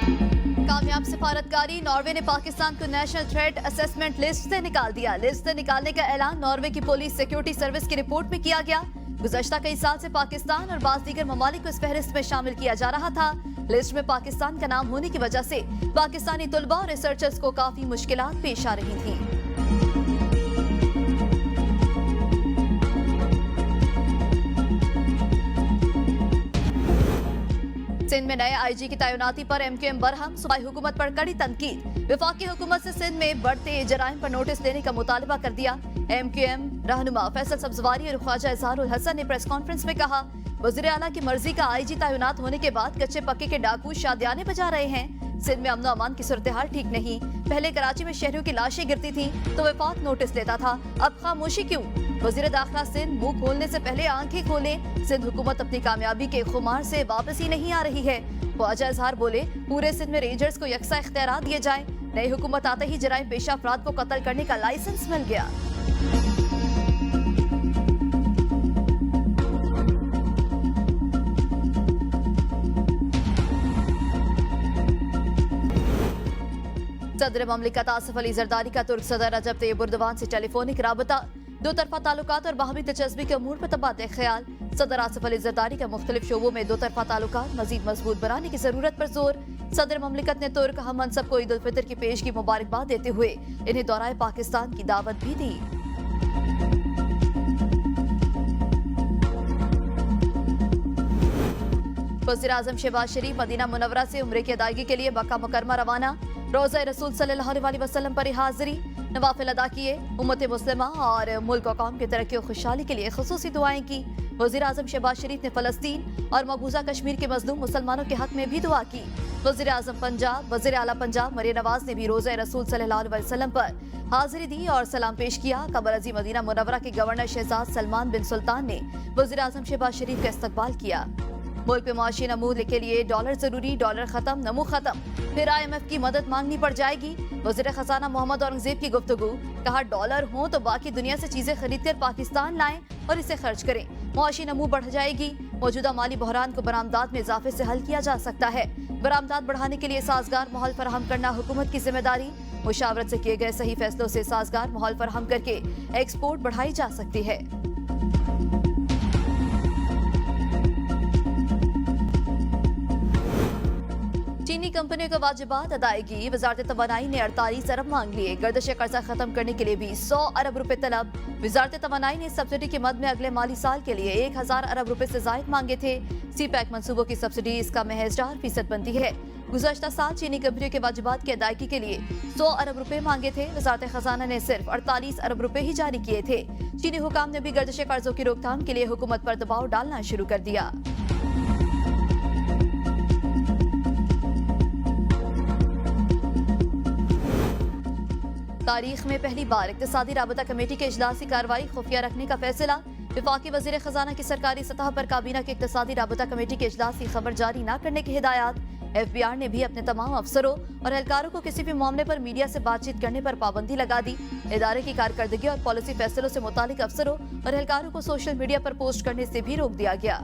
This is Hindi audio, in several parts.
कामयाब सिफारतकारी, नॉर्वे ने पाकिस्तान को नेशनल थ्रेट असेसमेंट लिस्ट से निकाल दिया। लिस्ट से निकालने का ऐलान नॉर्वे की पुलिस सिक्योरिटी सर्विस की रिपोर्ट में किया गया। गुज़श्ता कई साल से पाकिस्तान और बाज़ दीगर ममालिक को इस फहरिस्त में शामिल किया जा रहा था। लिस्ट में पाकिस्तान का नाम होने की वजह से पाकिस्तानी तुलबा और रिसर्चर्स को काफी मुश्किलात पेश आ रही थी। सिंध में नए आईजी की तैनाती पर एमक्यूएम बरहम, सूबाई हुकूमत पर कड़ी तनकीद। विफाकी हुकूमत से सिंध में बढ़ते जराइम पर नोटिस लेने का मुतालबा कर दिया। एमक्यूएम रहनुमा फैसल सब्जवारी और ख्वाजा इजहारुल हसन ने प्रेस कॉन्फ्रेंस में कहा, वज़ीर आला की मर्जी का आईजी तैनात होने के बाद कच्चे पक्के के डाकू शादियाने बजा रहे हैं। सिंध में अमन अमान की सूरत-ए-हाल ठीक नहीं। पहले कराची में शहरियों की लाशें गिरती थीं तो वफाक नोटिस लेता था, अब खामोशी क्यों? वज़ीर दाखिला सिंध मुंह खोलने से पहले आंखें खोलें। सिंध हुकूमत अपनी कामयाबी के खुमार से वापस ही नहीं आ रही है। ख्वाजा इजहार बोले, पूरे सिंध में रेंजर्स को यकसा इख्तियारात दिए जाएं। नई हुकूमत आते ही जराइम पेशा अफराद को कत्ल करने का लाइसेंस मिल गया। सदर ममलिकत आसिफ अली जरदारी का तुर्क सदर रजब तैयब एर्दोगान से टेलीफोनिक राबता, दो तरफा ताल्लुकात और बाहमी दिलचस्पी के अमूर पर तबादला ख्याल। सदर आसिफ अली जरदारी का मुख्तलिफ शोबों में दो तरफा ताल्लुकात मजीद मजबूत बनाने की जरूरत पर जोर। सदर ममलिकत ने तुर्क हम मनसब को ईद उल फितर की पेश की मुबारकबाद देते हुए इन्हें दौराए पाकिस्तान की दावत भी दी। वज़ीर आज़म शहबाज शरीफ मदीना मुनव्वरा से उम्रे की अदायगी के लिए मक्का मुकरमा रवाना। रोज़ा रसूल सल्लल्लाहु अलैहि वसल्लम पर हाजिरी, नवाफिल अदा किए। उम्मत मुस्लिमा और मुल्क और कौम की तरक्की और खुशहाली के लिए खुसूसी दुआएं की। वज़ीर आज़म शहबाज शरीफ ने फ़लस्तीन और मकबूजा कश्मीर के मजलूम मुसलमानों के हक में भी दुआ की। वज़ीर आज़म पंजाब, वज़ीर आला पंजाब मरियम नवाज ने भी रोज़ा रसूल सल्लल्लाहु अलैहि वसल्लम पर हाजिरी दी और सलाम पेश किया। कबर अज़ी मदीना मुनव्वरा के गवर्नर शहजाद सलमान बिन सुल्तान ने वज़ीर आज़म शहबाज शरीफ का इस्तकबाल किया। मुल्क में माशी नमूद के लिए डॉलर जरूरी, डॉलर खत्म, नमू खत्म, फिर IMF की मदद मांगनी पड़ जाएगी। वज़ीर खजाना मोहम्मद औरंगजेब की गुफ्तगू, कहा डॉलर हो तो बाकी दुनिया से चीजें खरीद कर पाकिस्तान लाएं और इसे खर्च करें, माशी नमू बढ़ जाएगी। मौजूदा माली बहरान को बरामदात में इजाफे से हल किया जा सकता है। बरामदात बढ़ाने के लिए साजगार माहौल फराहम करना हुकूमत की जिम्मेदारी। मुशावरत से किए गए सही फैसलों से साजगार माहौल फराहम करके एक्सपोर्ट बढ़ाई जा सकती है। चीनी कंपनियों के वाजिबात अदायगी, वजारत तवानाई ने 48 अरब मांग लिए। गर्दिश कर्जा खत्म करने के लिए भी 100 अरब रुपए तलब। वजारत तवानाई ने सब्सिडी की मद में अगले माली साल के लिए 1000 अरब रुपए से जायद मांगे थे। CPEC मंसूबों की सब्सिडी इसका महज 4% बनती है। गुज़श्ता साल चीनी कंपनियों के वाजिबात की अदायगी के लिए 100 अरब रुपए मांगे थे। वजारत खजाना ने सिर्फ 48 अरब रुपए ही जारी किए थे। चीनी हुकाम ने भी गर्दिश कर्जों की रोकथाम के लिए हुकूमत पर दबाव डालना शुरू कर दिया। तारीख में पहली बार इक्तिसादी राबता कमेटी के इजलास की कार्रवाई खुफिया रखने का फैसला। विफाकी वजीर खजाना की सरकारी सतह पर काबीना की इक्तिसादी राबता कमेटी के इजलास की खबर जारी न करने की हिदायत। FBR ने भी अपने तमाम अफसरों और एहलकारों को किसी भी मामले पर मीडिया से बातचीत करने पर पाबंदी लगा दी। इदारे की कारकर्दगी और पॉलिसी फैसलों से मुतालिक अफसरों और एहलकारों को सोशल मीडिया पर पोस्ट करने से भी रोक दिया गया।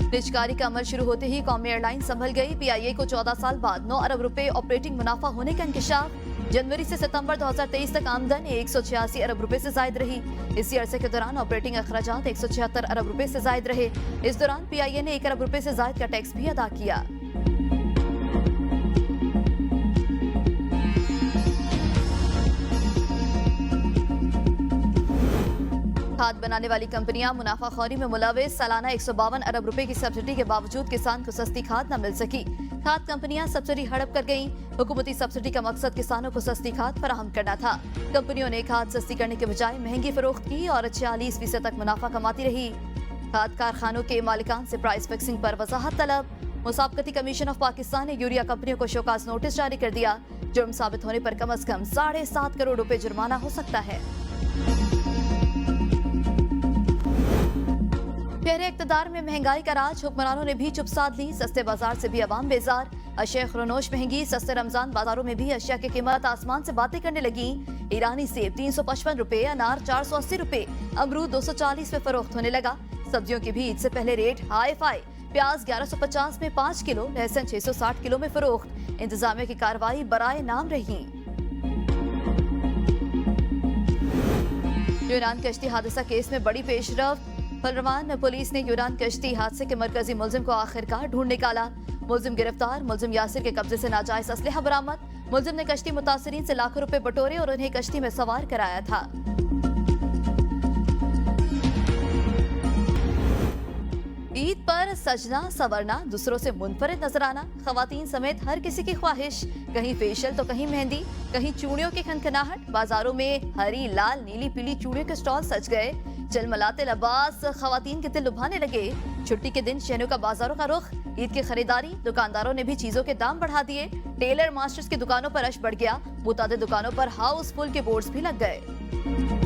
निजकारी का अमल शुरू होते ही कौमी एयरलाइन संभल गई। PIA को 14 साल बाद 9 अरब रुपए ऑपरेटिंग मुनाफा होने का इंकशाफ। जनवरी से सितंबर 2023 तक आमदन 186 अरब रुपए से जायद रही। इसी अरसे के दौरान ऑपरेटिंग अखराजात 176 अरब रुपए से जायद रहे। इस दौरान PIA ने 1 अरब रुपए से जायद का टैक्स भी अदा किया। खाद बनाने वाली कंपनियां मुनाफाखोरी में मुलविस, सालाना 152 अरब रुपए की सब्सिडी के बावजूद किसान को सस्ती खाद न मिल सकी। खाद कंपनियां सब्सिडी हड़प कर गईं। हुकूमती सब्सिडी का मकसद किसानों को सस्ती खाद फराहम करना था। कंपनियों ने खाद सस्ती करने के बजाय महंगी फरोख्त की और 46% तक मुनाफा कमाती रही। खाद कारखानों के मालिकान से प्राइस फिक्सिंग पर वजाहत तलब। मुसाफकती कमीशन ऑफ पाकिस्तान ने यूरिया कंपनियों को शोकाज नोटिस जारी कर दिया। जुर्म साबित होने पर कम से कम 7.5 करोड़ रुपए जुर्माना हो सकता है। पहले इक़्तिदार में महंगाई का राज, हुक्मरानों ने भी चुप साध ली। सस्ते बाजार से भी अवाम बेजार। अशिया खरोनोश महंगी, सस्ते रमजान बाजारों में भी अशिया की कीमत आसमान से बातें करने लगी। ईरानी सेब 355 रुपए, अनार 480 रुपए, अमरूद 240 पे फरोख्त होने लगा। सब्जियों की भी ईद से पहले रेट हाई फाई। प्याज 1150 में 5 किलो, लहसुन 660 किलो में फरोख्त। इंतजामिया की कार्रवाई बराए नाम रही। यूनान कश्ती हादसा केस में बड़ी पेशरफ। फलरमान पुलिस ने यूनान कश्ती हादसे के मरकजी मुलजिम को आखिरकार ढूंढ निकाला। मुलजिम गिरफ्तार। मुलजिम यासिर के कब्जे से नाजायज असलहा बरामद। मुलजिम ने कश्ती मुतासरीन से लाखों रुपए बटोरे और उन्हें कश्ती में सवार कराया था। ईद पर सजना सवरना, दूसरों से मुनफरिद नजर आना खवातीन समेत हर किसी की ख्वाहिश। कहीं फेशियल तो कहीं मेहंदी, कहीं चूड़ियों की खनखनाहट। बाजारों में हरी, लाल, नीली, पीली चूड़ियों के स्टॉल सज गए। चलमलाते लिबास खवातीन के दिल लुभाने लगे। छुट्टी के दिन शहरों का बाजारों का रुख। ईद की खरीदारी। दुकानदारों ने भी चीजों के दाम बढ़ा दिए। टेलर मास्टर्स की दुकानों पर रश बढ़ गया। मुतादिद दुकानों पर हाउसफुल के बोर्ड्स भी लग गए।